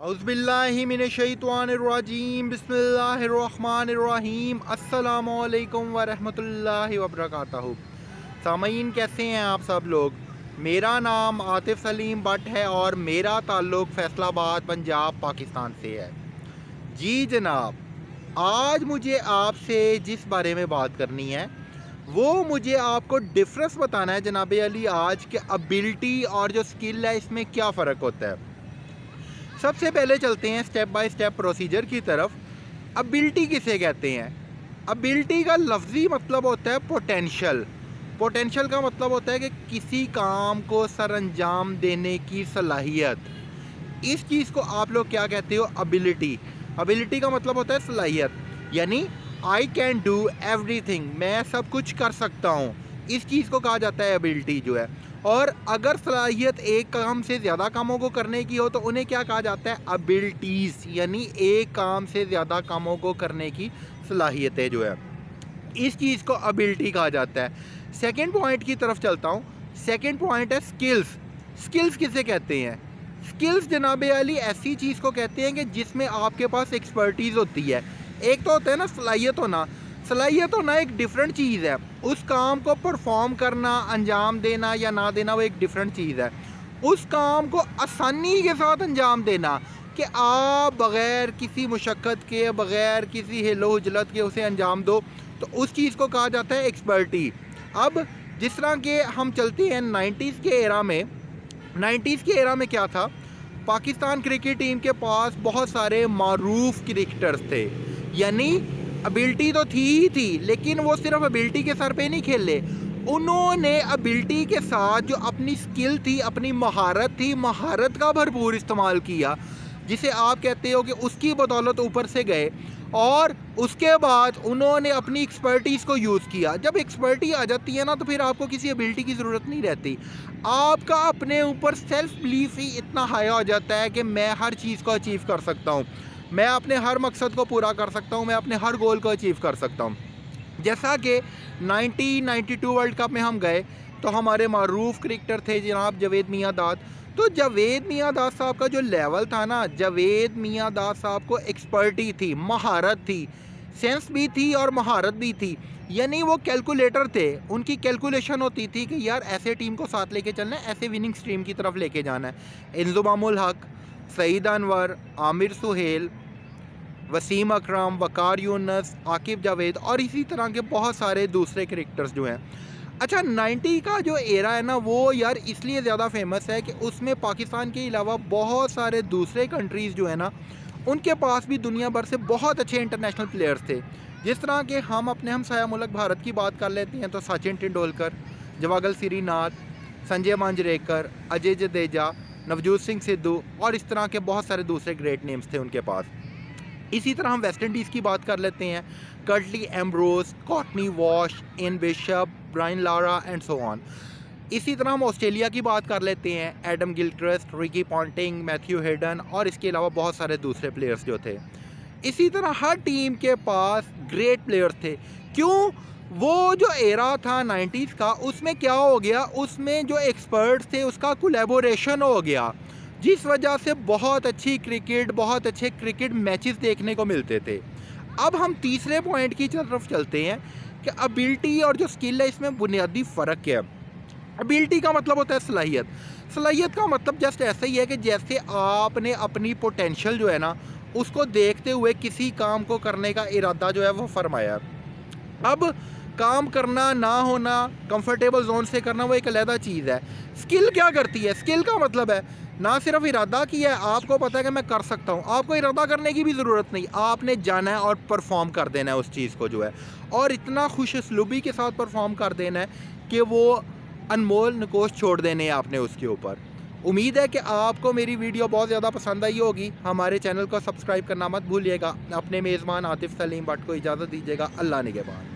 औज़ुबिल्लाहिमिनश्शैतानिर्रजीम बिस्मिल्लाहिर्रहमानिर्रहीम अस्सलामु अलैकुम वरहमतुल्लाहि वबरकातुहू। सामीन, कैसे हैं आप सब लोग। मेरा नाम आतिफ़ सलीम भट्ट है और मेरा ताल्लुक़ फैसलाबाद पंजाब पाकिस्तान से है। जी जनाब, आज मुझे आपसे जिस बारे में बात करनी है वो मुझे आपको डिफरेंस बताना है जनाब अली, आज के एबिलिटी और जो स्किल है इसमें क्या फ़र्क होता है। सबसे पहले चलते हैं स्टेप बाय स्टेप प्रोसीजर की तरफ। एबिलिटी किसे कहते हैं? एबिलिटी का लफ्ज़ी मतलब होता है पोटेंशियल। पोटेंशियल का मतलब होता है कि किसी काम को सरअंजाम देने की सलाहियत। इस चीज़ को आप लोग क्या कहते हो? एबिलिटी। एबिलिटी का मतलब होता है सलाहियत, यानी आई कैन डू एवरीथिंग, मैं सब कुछ कर सकता हूँ। इस चीज़ को कहा जाता है एबिलिटी जो है। और अगर सलाहियत एक काम से ज़्यादा कामों को करने की हो तो उन्हें क्या कहा जाता है? एबिलिटीज़, यानी एक काम से ज़्यादा कामों को करने की सलाहियतें जो है, इस चीज़ को एबिलिटी कहा जाता है। सेकंड पॉइंट की तरफ चलता हूँ। सेकंड पॉइंट है स्किल्स। स्किल्स किसे कहते हैं? स्किल्स जनाब अली ऐसी चीज़ को कहते हैं कि जिसमें आपके पास एक्सपर्टीज़ होती है। एक तो होता है ना सलाहियत होना। सलाहियत होना एक डिफरेंट चीज़ है। उस काम को परफॉर्म करना, अंजाम देना या ना देना, वो एक डिफरेंट चीज़ है। उस काम को आसानी के साथ अंजाम देना कि आप बग़ैर किसी मुशक्क़त के, बग़ैर किसी हिलो हुजलत के उसे अंजाम दो, तो उस चीज़ को कहा जाता है एक्सपर्टी। अब जिस तरह के हम चलते हैं 90s के एरा में। 90s के एरा में क्या था? पाकिस्तान क्रिकेट टीम के पास बहुत सारे मारूफ क्रिकेटर्स थे, यानी एबिलिटी तो थी ही थी, लेकिन वो सिर्फ एबिलिटी के सर पे नहीं खेले। उन्होंने एबिलिटी के साथ जो अपनी स्किल थी, अपनी महारत थी, महारत का भरपूर इस्तेमाल किया, जिसे आप कहते हो कि उसकी बदौलत ऊपर से गए। और उसके बाद उन्होंने अपनी एक्सपर्टीज़ को यूज़ किया। जब एक्सपर्टी आ जाती है ना, तो फिर आपको किसी एबिलिटी की ज़रूरत नहीं रहती। आपका अपने ऊपर सेल्फ बिलीफ ही इतना हाई हो जाता है कि मैं हर चीज़ को अचीव कर सकता हूँ, मैं अपने हर मकसद को पूरा कर सकता हूँ, मैं अपने हर गोल को अचीव कर सकता हूँ। जैसा कि 1992 वर्ल्ड कप में हम गए तो हमारे मारूफ क्रिकेटर थे जनाब जावेद मियां दाद। तो जावेद मियां दाद साहब का जो लेवल था ना, जावेद मियां दाद साहब को एक्सपर्टी थी, महारत थी, सेंस भी थी और महारत भी थी। यानी वो कैलकुलेटर थे। उनकी कैलकुलेशन होती थी कि यार ऐसे टीम को साथ लेके चलना है, ऐसे विनिंग स्ट्रीम की तरफ लेके जाना है। इंजुमामुल हक, सईद अनवर, आमिर सुहेल, वसीम अकरम, वकार यूनस, आकिब जावेद और इसी तरह के बहुत सारे दूसरे क्रिकेटर्स जो हैं। अच्छा, 90 का जो एरा है ना, वो यार इसलिए ज़्यादा फेमस है कि उसमें पाकिस्तान के अलावा बहुत सारे दूसरे कंट्रीज़ जो है ना, उनके पास भी दुनिया भर से बहुत अच्छे इंटरनेशनल प्लेयर्स थे। जिस तरह के हम अपने हमसाया मुल्क भारत की बात कर लेते हैं तो सचिन तेंदुलकर, जवागल श्रीनाथ, संजय मांजरेकर, अजय जडेजा, नवजोत सिंह सिद्धू और इस तरह के बहुत सारे दूसरे ग्रेट नेम्स थे उनके पास। इसी तरह हम वेस्ट इंडीज़ की बात कर लेते हैं। Curtly Ambrose, Courtney Walsh, Ian Bishop, Brian Lara and so on. इसी तरह हम ऑस्ट्रेलिया की बात कर लेते हैं। Adam Gilchrist, Ricky Ponting, Matthew Hayden और इसके अलावा बहुत सारे दूसरे प्लेयर्स जो थे। इसी तरह हर टीम के पास ग्रेट प्लेयर्स थे। क्यों? वो जो एरा था 90s का, उसमें क्या हो गया, उसमें जो एक्सपर्ट्स थे उसका कोलैबोरेशन हो गया, जिस वजह से बहुत अच्छी क्रिकेट, बहुत अच्छे क्रिकेट मैचेस देखने को मिलते थे। अब हम तीसरे पॉइंट की तरफ चलते हैं कि एबिलिटी और जो स्किल है इसमें बुनियादी फ़र्क क्या है। एबिलिटी का मतलब होता है सलाहियत। सलाहियत का मतलब जस्ट ऐसा ही है कि जैसे आपने अपनी पोटेंशियल जो है ना, उसको देखते हुए किसी काम को करने का इरादा जो है वो फरमाया। अब काम करना ना होना, कंफर्टेबल जोन से करना, वो एक अलग चीज़ है। स्किल क्या करती है? स्किल का मतलब है ना सिर्फ इरादा किया है, आपको पता है कि मैं कर सकता हूँ, आपको इरादा करने की भी ज़रूरत नहीं, आपने जाना है और परफॉर्म कर देना है उस चीज़ को जो है, और इतना खुश उसलूबी के साथ परफॉर्म कर देना है कि वो अनमोल नकोश छोड़ देने हैं आपने उसके ऊपर। उम्मीद है कि आपको मेरी वीडियो बहुत ज़्यादा पसंद आई होगी। हमारे चैनल को सब्सक्राइब करना मत भूलिएगा। अपने मेज़बान आतिफ़ सलीम भट्ट को इजाज़त दीजिएगा। अल्लाह निगहबान।